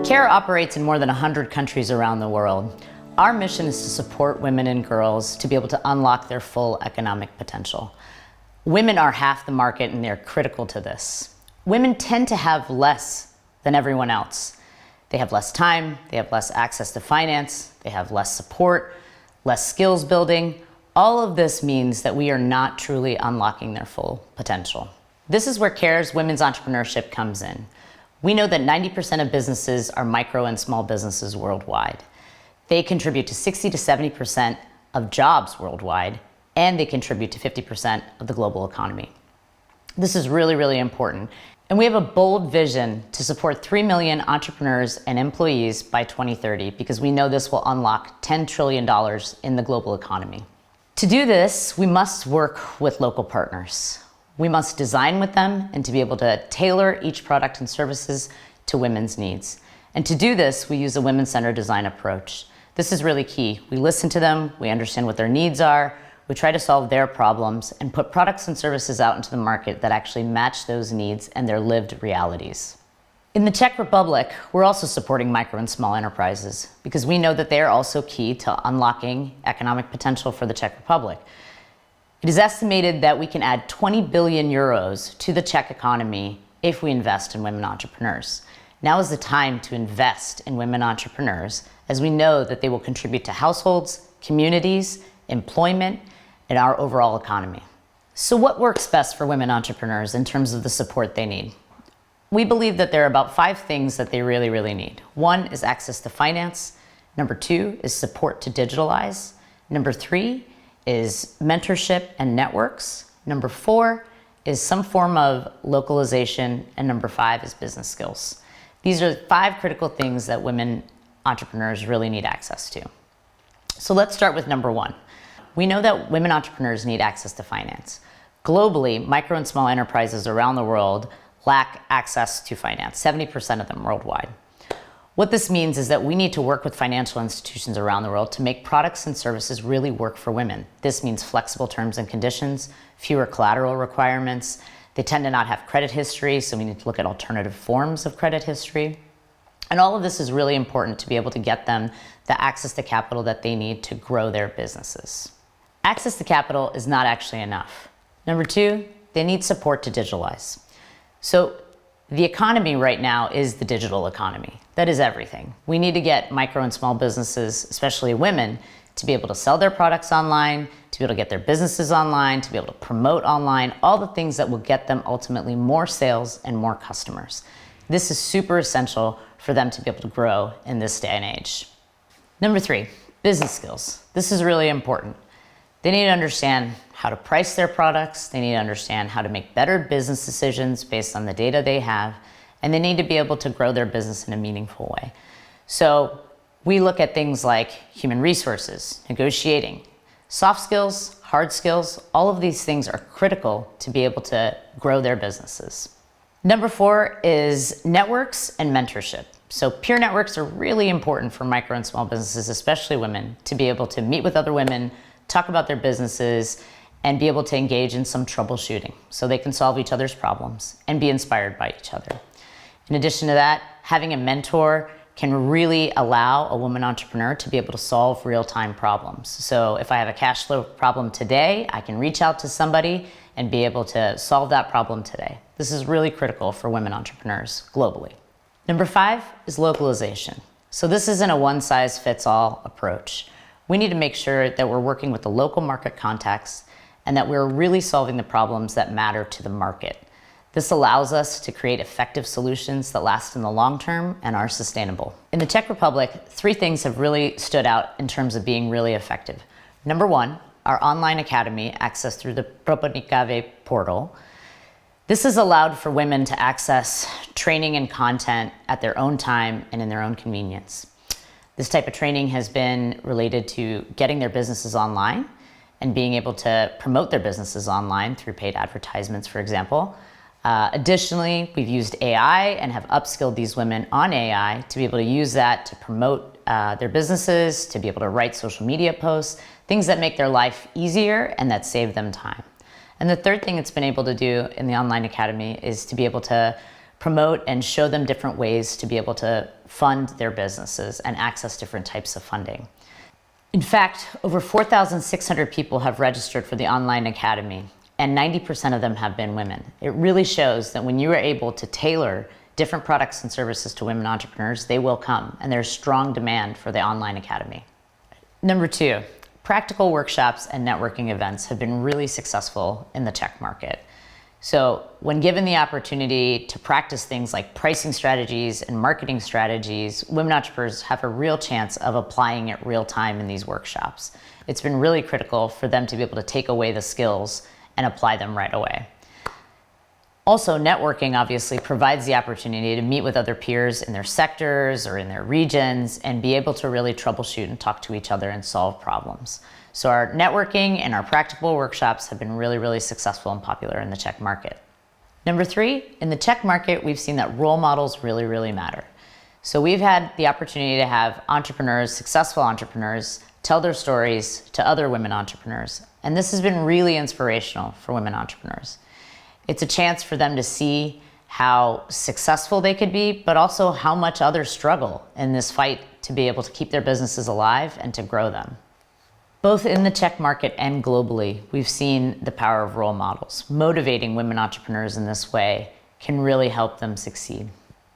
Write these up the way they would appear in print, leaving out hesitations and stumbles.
CARE operates in more than 100 countries around the world. Our mission is to support women and girls to be able to unlock their full economic potential. Women are half the market and they're critical to this. Women tend to have less than everyone else. They have less time, they have less access to finance, they have less support, less skills building. All of this means that we are not truly unlocking their full potential. This is where CARE's women's entrepreneurship comes in. We know that 90% of businesses are micro and small businesses worldwide. They contribute to 60 to 70% of jobs worldwide, and they contribute to 50% of the global economy. This is really, really important. And we have a bold vision to support 3 million entrepreneurs and employees by 2030 because we know this will unlock $10 trillion in the global economy. To do this, we must work with local partners. We must design with them and to be able to tailor each product and services to women's needs. And to do this, we use a women-centered design approach. This is really key. We listen to them, we understand what their needs are, we try to solve their problems and put products and services out into the market that actually match those needs and their lived realities. In the Czech Republic, we're also supporting micro and small enterprises because we know that they are also key to unlocking economic potential for the Czech Republic. It is estimated that we can add 20 billion euros to the Czech economy if we invest in women entrepreneurs. Now is the time to invest in women entrepreneurs, as we know that they will contribute to households, communities, employment, and our overall economy. So what works best for women entrepreneurs in terms of the support they need? We believe that there are about 5 things that they really, really need. 1 is access to finance. Number 2 is support to digitalize. Number 3 is mentorship and networks. Number 4 is some form of localization. And number 5 is business skills. These are 5 critical things that women entrepreneurs really need access to. So let's start with number 1. We know that women entrepreneurs need access to finance. Globally, micro and small enterprises around the world lack access to finance, 70% of them worldwide. What this means is that we need to work with financial institutions around the world to make products and services really work for women. This means flexible terms and conditions, fewer collateral requirements. They tend to not have credit history, so we need to look at alternative forms of credit history. And all of this is really important to be able to get them the access to capital that they need to grow their businesses. Access to capital is not actually enough. Number 2, they need support to digitalize. So the economy right now is the digital economy. That is everything. We need to get micro and small businesses, especially women, to be able to sell their products online, to be able to get their businesses online, to be able to promote online, all the things that will get them ultimately more sales and more customers. This is super essential for them to be able to grow in this day and age. Number 3, business skills. This is really important. They need to understand how to price their products, they need to understand how to make better business decisions based on the data they have, and they need to be able to grow their business in a meaningful way. So we look at things like human resources, negotiating, soft skills, hard skills, all of these things are critical to be able to grow their businesses. Number 4 is networks and mentorship. So peer networks are really important for micro and small businesses, especially women, to be able to meet with other women, talk about their businesses, and be able to engage in some troubleshooting so they can solve each other's problems and be inspired by each other. In addition to that, having a mentor can really allow a woman entrepreneur to be able to solve real-time problems. So if I have a cash flow problem today, I can reach out to somebody and be able to solve that problem today. This is really critical for women entrepreneurs globally. Number 5 is localization. So this isn't a one-size-fits-all approach. We need to make sure that we're working with the local market context and that we're really solving the problems that matter to the market. This allows us to create effective solutions that last in the long term and are sustainable. In the Czech Republic, 3 things have really stood out in terms of being really effective. Number 1, our online academy accessed through the podnikavé portal. This has allowed for women to access training and content at their own time and in their own convenience. This type of training has been related to getting their businesses online and being able to promote their businesses online through paid advertisements, for example. Additionally, we've used AI and have upskilled these women on AI to be able to use that to promote their businesses, to be able to write social media posts, things that make their life easier and that save them time. And the third thing it's been able to do in the online academy is to be able to promote and show them different ways to be able to fund their businesses and access different types of funding. In fact, over 4,600 people have registered for the online academy, and 90% of them have been women. It really shows that when you are able to tailor different products and services to women entrepreneurs, they will come, and there's strong demand for the online academy. Number two, practical workshops and networking events have been really successful in the tech market. So when given the opportunity to practice things like pricing strategies and marketing strategies, women entrepreneurs have a real chance of applying it real time in these workshops. It's been really critical for them to be able to take away the skills and apply them right away. Also, networking obviously provides the opportunity to meet with other peers in their sectors or in their regions and be able to really troubleshoot and talk to each other and solve problems. So our networking and our practical workshops have been really, really successful and popular in the tech market. Number three, in the tech market, we've seen that role models really, really matter. So we've had the opportunity to have entrepreneurs, successful entrepreneurs, tell their stories to other women entrepreneurs. And this has been really inspirational for women entrepreneurs. It's a chance for them to see how successful they could be, but also how much others struggle in this fight to be able to keep their businesses alive and to grow them. Both in the tech market and globally, we've seen the power of role models. Motivating women entrepreneurs in this way can really help them succeed.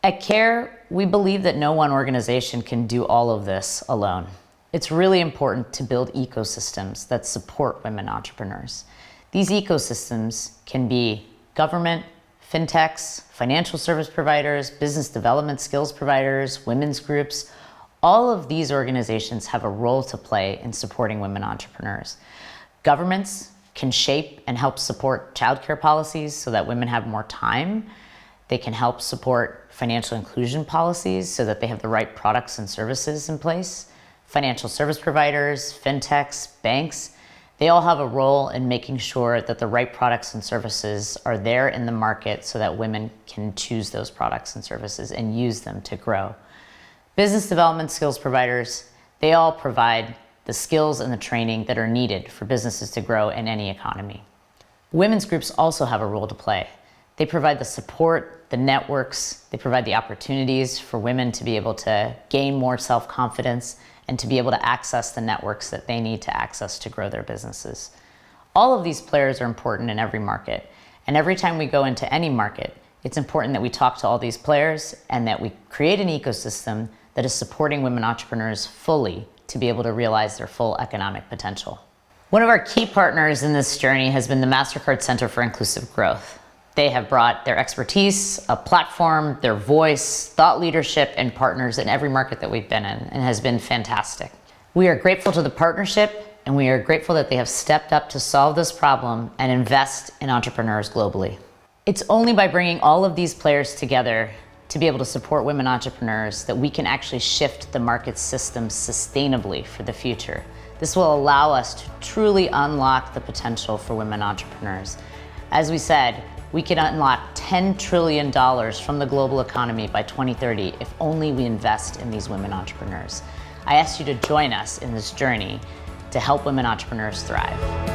At CARE, we believe that no one organization can do all of this alone. It's really important to build ecosystems that support women entrepreneurs. These ecosystems can be government, fintechs, financial service providers, business development skills providers, women's groups. All of these organizations have a role to play in supporting women entrepreneurs. Governments can shape and help support childcare policies so that women have more time. They can help support financial inclusion policies so that they have the right products and services in place. Financial service providers, fintechs, banks, they all have a role in making sure that the right products and services are there in the market so that women can choose those products and services and use them to grow. Business development skills providers, they all provide the skills and the training that are needed for businesses to grow in any economy. Women's groups also have a role to play. They provide the support, the networks, they provide the opportunities for women to be able to gain more self-confidence and to be able to access the networks that they need to access to grow their businesses. All of these players are important in every market, and every time we go into any market, it's important that we talk to all these players and that we create an ecosystem that is supporting women entrepreneurs fully to be able to realize their full economic potential. One of our key partners in this journey has been the MasterCard Center for Inclusive Growth. They have brought their expertise, a platform, their voice, thought leadership, and partners in every market that we've been in, and has been fantastic. We are grateful to the partnership, and we are grateful that they have stepped up to solve this problem and invest in entrepreneurs globally. It's only by bringing all of these players together to be able to support women entrepreneurs that we can actually shift the market system sustainably for the future. This will allow us to truly unlock the potential for women entrepreneurs. As we said, we can unlock $10 trillion from the global economy by 2030 if only we invest in these women entrepreneurs. I ask you to join us in this journey to help women entrepreneurs thrive.